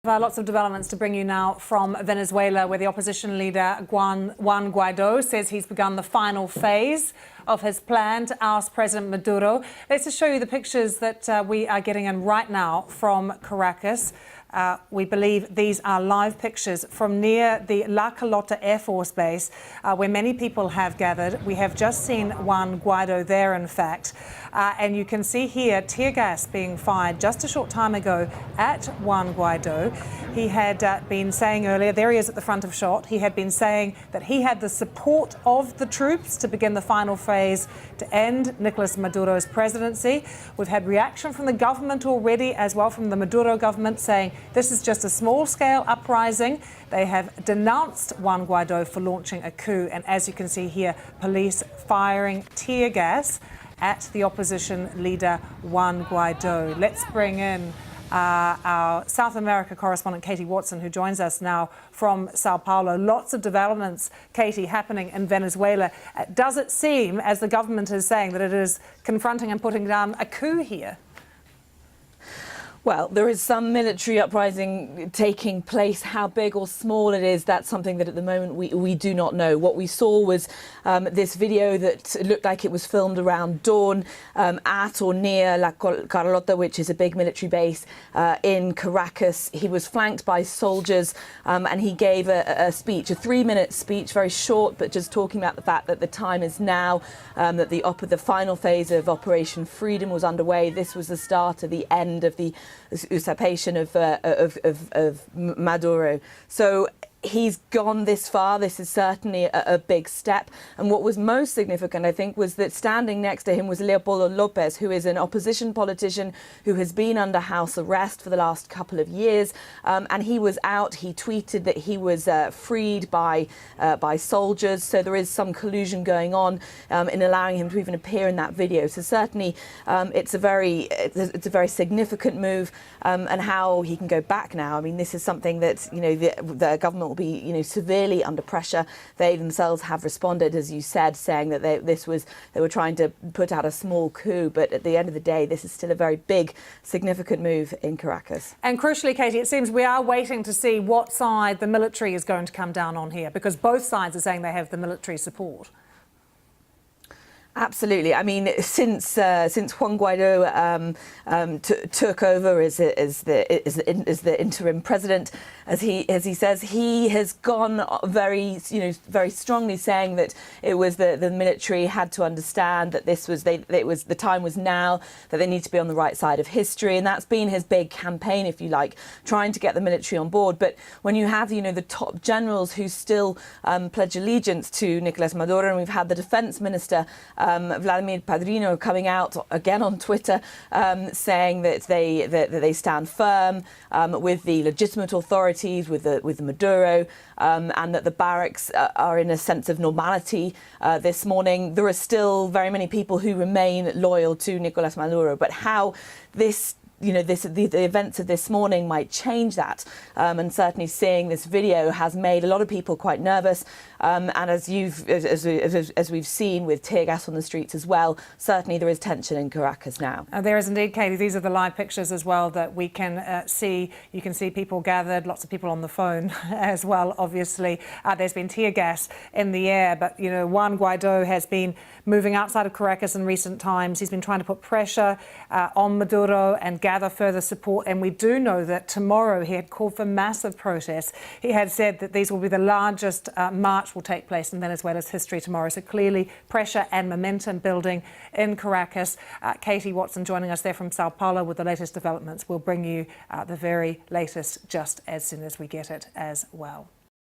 Lots of developments to bring you now from Venezuela, where the opposition leader Juan Guaidó says he's begun the final phase of his plan to oust President Maduro. Let's just show you the pictures that we are getting in right now from Caracas. We believe these are live pictures from near the La Carlota Air Force Base, where many people have gathered. We have just seen Juan Guaidó there, in fact. And you can see here tear gas being fired just a short time ago at Juan Guaidó. He had been saying earlier, there he is at the front of shot, he had been saying that he had the support of the troops to begin the final phase to end Nicolas Maduro's presidency. We've had reaction from the government already, as well from the Maduro government, saying this is just a small-scale uprising. They have denounced Juan Guaidó for launching a coup. And as you can see here, police firing tear gas at the opposition leader, Juan Guaidó. Let's bring in our South America correspondent, Katie Watson, who joins us now from Sao Paulo. Lots of developments, Katie, happening in Venezuela. Does it seem, as the government is saying, that it is confronting and putting down a coup here? Well, there is some military uprising taking place. How big or small it is, that's something that at the moment we do not know. What we saw was this video that looked like it was filmed around dawn at or near La Carlota, which is a big military base in Caracas. He was flanked by soldiers and he gave a speech, a 3-minute speech, very short, but just talking about the fact that the time is now, that the final phase of Operation Freedom was underway. This was the start of the end of the usurpation of Maduro. So he's gone this far. This is certainly a big step. And what was most significant, I think, was that standing next to him was Leopoldo Lopez, who is an opposition politician who has been under house arrest for the last couple of years. And he was out. He tweeted that he was freed by soldiers. So there is some collusion going on in allowing him to even appear in that video. So certainly it's a very significant move. And how he can go back now. I mean, this is something that, you know, the government will be, you know, severely under pressure. They themselves have responded, as you said, saying that they were trying to put out a small coup. But at the end of the day, this is still a very big, significant move in Caracas. And crucially, Katie, it seems we are waiting to see what side the military is going to come down on here, because both sides are saying they have the military support. Absolutely. I mean, since Juan Guaidó took over as the interim president, as he says, he has gone very strongly saying that it was the military had to understand that the time was now, that they need to be on the right side of history, and that's been his big campaign, if you like, trying to get the military on board. But when you have the top generals who still pledge allegiance to Nicolas Maduro, and we've had the defense minister Vladimir Padrino coming out again on Twitter saying that they stand firm with the legitimate authorities, with Maduro, and that the barracks are in a sense of normality this morning. There are still very many people who remain loyal to Nicolas Maduro, but how the events of this morning might change that, and certainly seeing this video has made a lot of people quite nervous. And as we've seen with tear gas on the streets as well, certainly there is tension in Caracas now. There is indeed, Katie. These are the live pictures as well that we can see. You can see people gathered, lots of people on the phone as well, obviously. There's been tear gas in the air, but Juan Guaidó has been moving outside of Caracas in recent times. He's been trying to put pressure on Maduro and gather further support. And we do know that tomorrow he had called for massive protests. He had said that these will be the largest march will take place in Venezuela's history tomorrow. So clearly pressure and momentum building in Caracas. Katie Watson joining us there from Sao Paulo with the latest developments. We'll bring you the very latest just as soon as we get it as well.